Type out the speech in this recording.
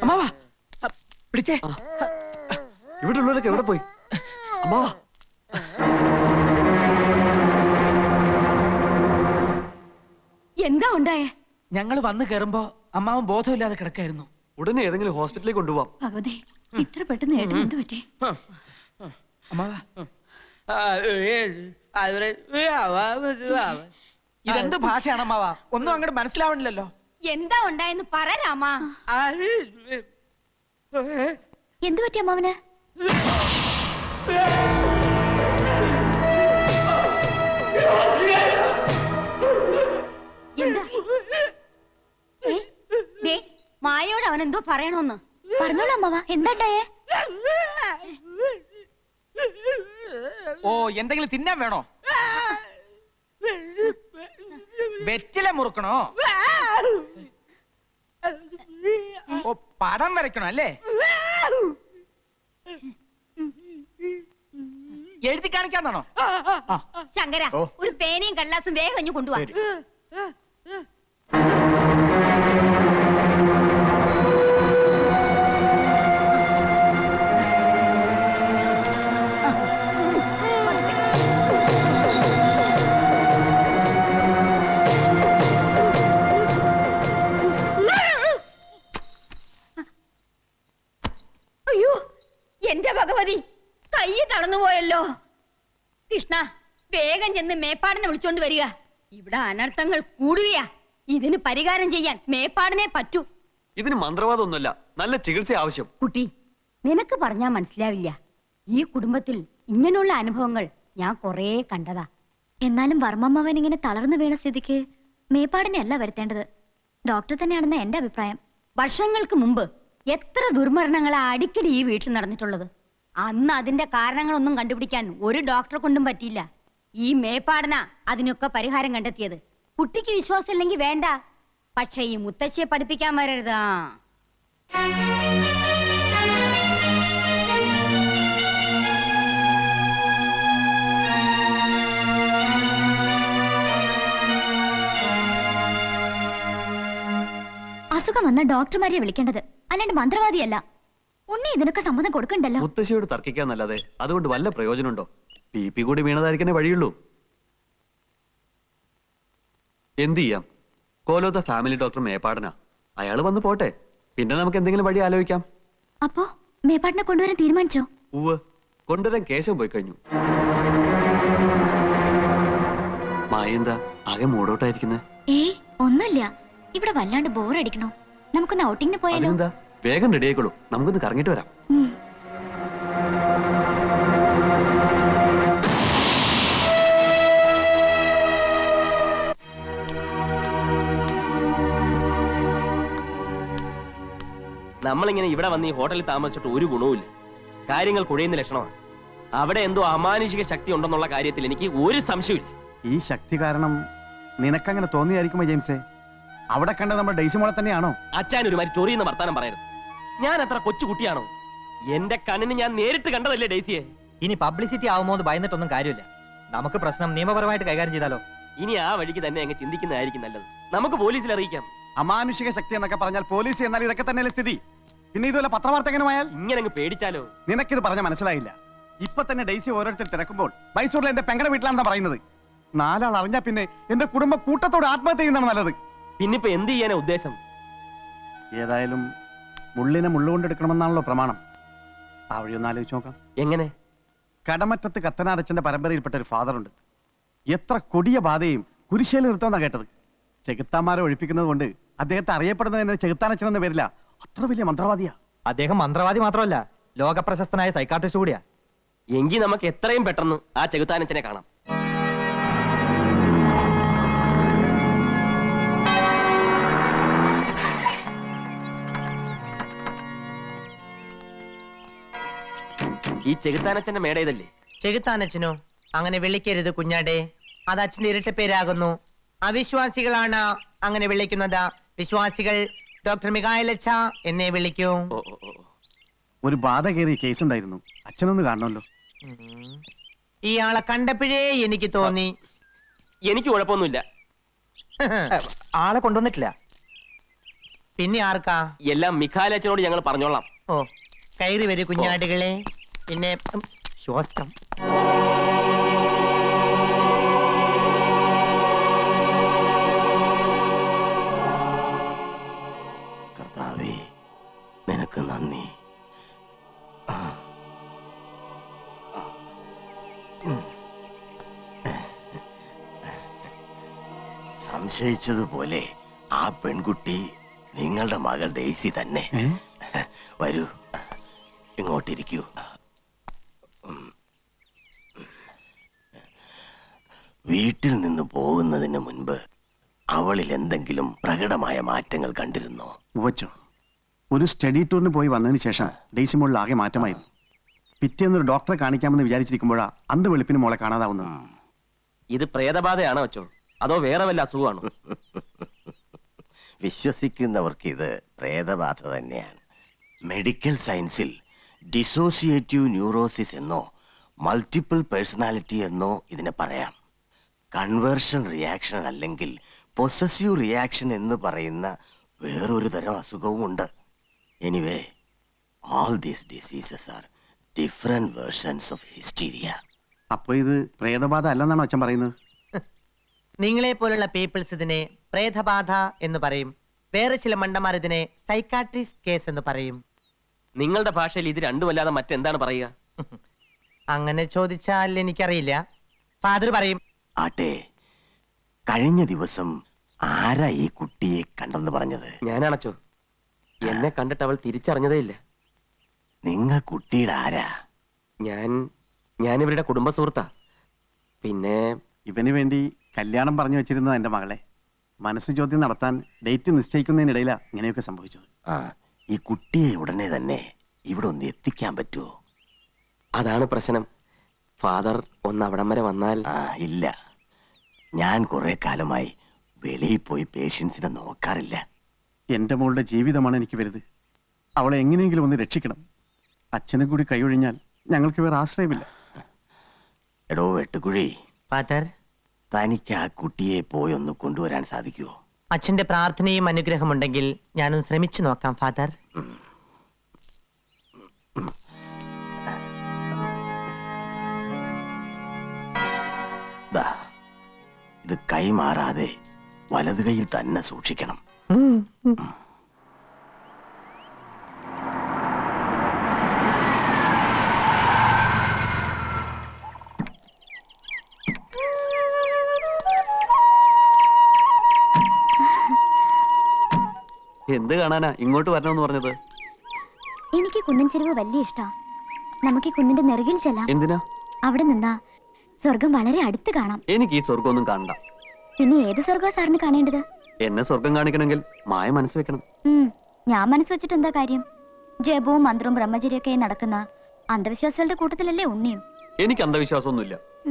അമ്മാവാ പിടിച്ചേ. ഇവിടെ ഉള്ളവരൊക്കെ എവിടെ പോയി? അമ്മാവാ എന്താ ഉണ്ടായേ? ഞങ്ങൾ വന്ന് കേറുമ്പോ അമ്മാവൻ ബോധമില്ലാതെ കിടക്കായിരുന്നു. ഉടനെ ഏതെങ്കിലും ഹോസ്പിറ്റലിലേക്ക് കൊണ്ടുപോവാം. ഭഗവതി, ഇത്ര പെട്ടെന്ന് ഏട്ടൻ എന്ത് പറ്റി? അമ്മാവാ ഇതെന്ത് ഭാഷയാണ് അമ്മാവാ? ഒന്നും അങ്ങോട്ട് മനസ്സിലാവണില്ലല്ലോ. എന്താ ഉണ്ടായെന്ന് പറ രാമാ. എന്ത് പറ്റി അമ്മാവന്? എന്താ? മായയോട് അവൻ എന്തോ പറയണോന്ന്. പറഞ്ഞോളൂ അമ്മാവ, എന്താ ഉണ്ടായേ? ഓ, എന്തെങ്കിലും തിന്നാൻ വേണോ? വെറ്റില മുറുക്കണോ? ഓ, പടം വരയ്ക്കണോ അല്ലേ? എഴുതി കാണിക്കാന്നാണോ? ശങ്കര, ഒരു പേനയും കടലാസും വേഗം കഞ്ഞു കൊണ്ടുപോവാ. അയ്യോ, എന്റെ ഭഗവതി, കൈ തളർന്നു പോയല്ലോ. കൃഷ്ണ, വേഗം ചെന്ന് മേപ്പാടിനെ വിളിച്ചോണ്ട് വരിക. ഇവിടെ അനർത്ഥങ്ങൾ കൂടുകയാ. ഇതിന് പരിഹാരം ചെയ്യാൻ മേപ്പാടിനെ പറ്റൂ. ഇതിന് മന്ത്രവാദമൊന്നുമല്ല, നല്ല ചികിത്സ ആവശ്യം. കുട്ടി, നിനക്ക് പറഞ്ഞാ മനസ്സിലാവില്ല. ഈ കുടുംബത്തിൽ ഇങ്ങനെയുള്ള അനുഭവങ്ങൾ ഞാൻ കൊറേ കണ്ടതാ. എന്നാലും വർമ്മമ്മവൻ ഇങ്ങനെ തളർന്നു വീണ സ്ഥിതിക്ക് മേപ്പാടിനെ അല്ല വരുത്തേണ്ടത്, ഡോക്ടർ തന്നെയാണെന്ന് എന്റെ അഭിപ്രായം. വർഷങ്ങൾക്ക് മുമ്പ് എത്ര ദുർമരണങ്ങളാ അടിക്കടി ഈ വീട്ടിൽ നടന്നിട്ടുള്ളത്. അന്ന് അതിന്റെ കാരണങ്ങളൊന്നും കണ്ടുപിടിക്കാൻ ഒരു ഡോക്ടറെ കൊണ്ടും പറ്റിയില്ല. ഈ മേപ്പാടന അതിനൊക്കെ പരിഹാരം കണ്ടെത്തിയത്. കുട്ടിക്ക് വിശ്വാസം ഇല്ലെങ്കിൽ വേണ്ട, പക്ഷെ ഈ മുത്തശ്ശിയെ പഠിപ്പിക്കാൻ വരരുതാ. അസുഖം വന്ന ഡോക്ടർമാരെ വിളിക്കേണ്ടത്, അല്ലാണ്ട് മന്ത്രവാദിയല്ല. ഉണ്ണി ഇതിനൊക്കെ സമ്മതം കൊടുക്കണ്ടല്ലോ. മുത്തശ്ശിയോട് തർക്കിക്കാന്നല്ലാതെ അതുകൊണ്ട് വല്ല പ്രയോജനമുണ്ടോ? പി കൂടി വീണതായിരിക്കേ വഴിയുള്ളൂ. എന്ത് ചെയ്യാം? കോലോത്ത ഫാമിലി ഡോക്ടർ മേപ്പാടനാ. അയാൾ വന്ന് പോട്ടെ, പിന്നെ നമുക്ക് എന്തെങ്കിലും വഴി ആലോചിക്കാം. അപ്പോ മേപ്പാടിനെ കൊണ്ടുവരാൻ തീരുമാനിച്ചോ? ഉവ്വ്, കൊണ്ടുവരാൻ കേശം പോയി കഴിഞ്ഞു. മായെന്താ ആകെ മൂടോട്ടായിരിക്കുന്നത്? ഏയ് ഒന്നുമില്ല, ഇവിടെ വല്ലാണ്ട് ബോറടിക്കണോ. നമുക്കൊന്ന് ഔട്ടിങ്ങിന് പോയാലോ? എന്താ, വേഗം റെഡി ആയിക്കോളൂ, നമുക്കൊന്ന് കറങ്ങിട്ട് വരാം. നമ്മളിങ്ങനെ ഇവിടെ വന്ന് ഈ ഹോട്ടലിൽ താമസിച്ചിട്ട് ഒരു ഗുണവുമില്ല. കാര്യങ്ങൾ കുഴയുന്ന ലക്ഷണമാണ്. അവിടെ എന്തോ അമാനുഷിക ശക്തി ഉണ്ടെന്നുള്ള കാര്യത്തിൽ എനിക്ക് ഒരു സംശയമില്ല. ഈ ശക്തി കാരണം നിനക്കങ്ങനെ തോന്നിയായിരിക്കുമോ ജെയിംസേ? അവിടെ കണ്ട നമ്മുടെ ഡെയ്സി മോളെ തന്നെയാണോ? അച്ഛൻ ഒരുമാതിരി ചൊറിയുന്ന വർത്താനം പറയരുത്. ഞാൻ അത്ര കൊച്ചുകുട്ടിയാണോ? എന്റെ കണ്ണിന് ഞാൻ നേരിട്ട് കണ്ടതല്ലേ ഡെയ്സിയെ. ഇനി പബ്ലിസിറ്റി ആവുമോ എന്ന് ഭയന്നിട്ടൊന്നും കാര്യമില്ല. നമുക്ക് പ്രശ്നം നിയമപരമായിട്ട് കൈകാര്യം ചെയ്താലോ? ഇനി ആ വഴിക്ക് തന്നെ അങ്ങ് ചിന്തിക്കുന്നതായിരിക്കും നല്ലത്. നമുക്ക് പോലീസിൽ അറിയിക്കാം. അമാനുഷിക ശക്തി എന്നൊക്കെ പറഞ്ഞാൽ പോലീസ് എന്നാൽ ഇതൊക്കെ തന്നെയല്ലേ സ്ഥിതി. പിന്നെ ഇതുപോലെ പത്രവാർത്ത എങ്ങനെ ആയാൽ? ഇങ്ങനെ അങ്ങ് പേടിച്ചാലോ? നിനക്കിത് പറഞ്ഞ മനസ്സിലായില്ല. ഇപ്പൊ തന്നെ ഡെയ്സി ഓരോരുത്തർ തിരക്കുമ്പോൾ മൈസൂരിലെ എന്റെ പെങ്ങളുടെ വീട്ടിലാണെന്നാ പറയുന്നത്. നാലാൾ അറിഞ്ഞാ പിന്നെ എന്റെ കുടുംബം കൂട്ടത്തോട് ആത്മഹത്യ ചെയ്യുന്നതാണ് നല്ലത്. പിന്നിപ്പോ എന്ത് ചെയ്യാനാ ഉദ്ദേശം? ഏതായാലും മുള്ളിനെ മുള്ളുകൊണ്ടെടുക്കണമെന്നാണല്ലോ പ്രമാണം. ആ വഴി ഒന്ന് ആലോചിച്ച് നോക്കാം. എങ്ങനെ? കടമറ്റത്ത് കത്തനാരച്ചന്റെ പരമ്പരയിൽപ്പെട്ട ഒരു ഫാദറുണ്ട്. എത്ര കൊടിയ ബാധയും കുരിശേൽ നിർത്തുമെന്നാ കേട്ടത്. ചെകുത്താന്മാരെ ഒഴിപ്പിക്കുന്നത് കൊണ്ട് അദ്ദേഹത്തെ അറിയപ്പെടുന്നത് തന്നെ ചെകുത്താനച്ചൻ എന്ന പേരില്ല. അത്ര വലിയ മന്ത്രവാദിയാ അദ്ദേഹം. മന്ത്രവാദി മാത്രമല്ല, ലോക പ്രശസ്തനായ സൈക്കാട്രിസ്റ്റ് കൂടിയാ. എങ്കിൽ നമുക്ക് എത്രയും പെട്ടെന്ന് ആ ചെകുത്താനച്ചനെ കാണാം. ഈ ചെകുത്താനച്ചന്റെ മേട ഇതല്ലേ? ചെകുത്താനച്ഛനോ? അങ്ങനെ വിളിക്കരുത് കുഞ്ഞാടെ, അത് അച്ഛന്റെ ഇരട്ട പേരാകുന്നു. അവിശ്വാസികളാണ് അങ്ങനെ വിളിക്കുന്നത്. വിശ്വാസികൾ ഡോക്ടർ മികായലച്ച എന്നെ വിളിക്കൂ. ഒരു ബാധ കയറിയ കേസ് ഉണ്ടായിരുന്നു. അച്ഛനൊന്ന് കാണണമല്ലോ. ഇയാളെ കണ്ടപ്പോഴേ എനിക്ക് തോന്നി. എനിക്ക് കുഴപ്പമൊന്നുമില്ല. ആളെ കൊണ്ടുവന്നിട്ടില്ല. പിന്നെ ആർക്കാ? എല്ലാം മിഖാലച്ചനോട് ഞങ്ങൾ പറഞ്ഞോളാം. ഓ, കയറി വരൂ കുഞ്ഞാടുകളെ. പിന്നെ ശ്വാസം. കർത്താവേ, നിനക്ക് നന്ദി. സംശയിച്ചതുപോലെ ആ പെൺകുട്ടി നിങ്ങളുടെ മകൾ ഡെയ്സി തന്നെ. വരൂ, ഇങ്ങോട്ടിരിക്കൂ. വീട്ടിൽ നിന്ന് പോകുന്നതിന് മുൻപ് അവളിൽ എന്തെങ്കിലും പ്രകടമായ മാറ്റങ്ങൾ കണ്ടിരുന്നോ? ഉവച്ചോ, ഒരു സ്റ്റഡി ടൂറിന് പോയി വന്നതിന് ശേഷം ഡെയ്സി മോളിൽ ആകെ മാറ്റമായിരുന്നു. പിറ്റേന്നൊരു ഡോക്ടറെ കാണിക്കാമെന്ന് വിചാരിച്ചിരിക്കുമ്പോഴാ അന്ത് വെളുപ്പിന് മോളെ കാണാതാവുന്നത്. ഇത് പ്രേതബാധയാണോ അച്ചോ, അതോ വേറെ വല്ല അസുഖമാണോ? വിശ്വസിക്കുന്നവർക്ക് ഇത് പ്രേതബാധ തന്നെയാണ്. മെഡിക്കൽ സയൻസിൽ ഡിസോസിയേറ്റീവ് ന്യൂറോസിസ് എന്നോ മൾട്ടിപ്പിൾ പേഴ്സണാലിറ്റി എന്നോ ഇതിനെ പറയാം. കൺവേർഷൻ റിയാക്ഷൻ അല്ലെങ്കിൽ പൊസസീവ് റിയാക്ഷൻ എന്ന് പറയുന്ന വേറൊരു തരം അസുഖവുമുണ്ട്. Anyway, all these diseases are different versions of hysteria. അപ്പൊ ഇത് പ്രേതബാധ അല്ലെന്നാണോ അച്ഛൻ പറയുന്നത്? നിങ്ങളെ പോലുള്ള പീപ്പിൾസ് ഇതിനെ പ്രേതബാധ എന്ന് പറയും. വേറെ ചില മണ്ടന്മാർ ഇതിനെ സൈക്കാട്രിസ്റ്റ് കേസ് എന്ന് പറയും. നിങ്ങളുടെ ഭാഷയിൽ ഇത് രണ്ടുമല്ലാതെ മറ്റെന്താണ് പറയുക? അങ്ങനെ ചോദിച്ചാൽ എനിക്കറിയില്ല. ഫാദർ പറയും. ആട്ടെ, കഴിഞ്ഞ ദിവസം ആരാ ഈ കുട്ടിയെ കണ്ടെന്ന് പറഞ്ഞത്? ഞാനാണച്ചോ. എന്നെ കണ്ടിട്ട് അവൾ തിരിച്ചറിഞ്ഞതേ ഇല്ല. നിങ്ങൾ കുട്ടിയുടെ ആരാ? ഞാൻ ഇവരുടെ കുടുംബ സുഹൃത്താ. പിന്നെ ഇവന് വേണ്ടി കല്യാണം പറഞ്ഞു വെച്ചിരുന്നത് എന്റെ മകളെ. മനസ്സ് ചോദ്യം നടത്താൻ ഡേറ്റ് നിശ്ചയിക്കുന്നതിനിടയിലാ ഇങ്ങനെയൊക്കെ സംഭവിച്ചത്. ഈ കുട്ടിയെ ഉടനെ തന്നെ ഇവിടെ ഒന്ന് എത്തിക്കാൻ പറ്റുമോ? അതാണ് പ്രശ്നം. ഫാദർ ഒന്ന് അവിടം വരെ വന്നാൽ. ഇല്ല, ഞാൻ കുറെ കാലമായി വെളിയിൽ പോയി പേഷ്യൻസിനെ നോക്കാറില്ല. എന്റെ മോളുടെ ജീവിതമാണ് എനിക്ക് വലുത്. അവളെ എങ്ങനെയെങ്കിലും ഒന്ന് രക്ഷിക്കണം. അച്ഛനെ കൂടി കൈയൊഴിഞ്ഞാൽ ഞങ്ങൾക്ക് വേറെ ആശ്രയമില്ല. എടോ വെട്ടുകുഴി, ഫാദർ, തനിക്ക് ആ കുട്ടിയെ പോയി ഒന്ന് കൊണ്ടുവരാൻ സാധിക്കുമോ? അച്ഛന്റെ പ്രാർത്ഥനയും അനുഗ്രഹമുണ്ടെങ്കിൽ ഞാനൊന്ന് ശ്രമിച്ചു നോക്കാം ഫാദർ. ഇത് കൈമാറാതെ വലതു കൈയിൽ തന്നെ സൂക്ഷിക്കണം. എന്ത് കാണാനാ ഇങ്ങോട്ട് വരണമെന്ന് പറഞ്ഞത്? എനിക്ക് കുന്നിൻ ചെരുവ് വലിയ ഇഷ്ടാ. നമുക്ക് ഈ കുന്നിന്റെ നെറുകിൽ ചെല്ലാം. എന്തിനാ? അവിടെ നിന്നാ സ്വർഗം വളരെ അടുത്ത് കാണാം. എനിക്ക് ഈ സ്വർഗമൊന്നും കാണണ്ട. പിന്നെ ഏത് സ്വർഗം സാറിന് കാണേണ്ടത്? എന്നെ സ്വർഗം കാണിക്കണമെങ്കിൽ മായ മനസ്സ് വെക്കണം. ഞാൻ മനസ്സ് വെച്ചിട്ട് എന്താ കാര്യം? ജപവും മന്ത്രവും ബ്രഹ്മചര്യൊക്കെ നടക്കുന്ന അന്ധവിശ്വാസികളുടെ കൂട്ടത്തിലല്ലേ ഉണ്ണിയും. എനിക്ക് അന്ധവിശ്വാസമൊന്നുമില്ല.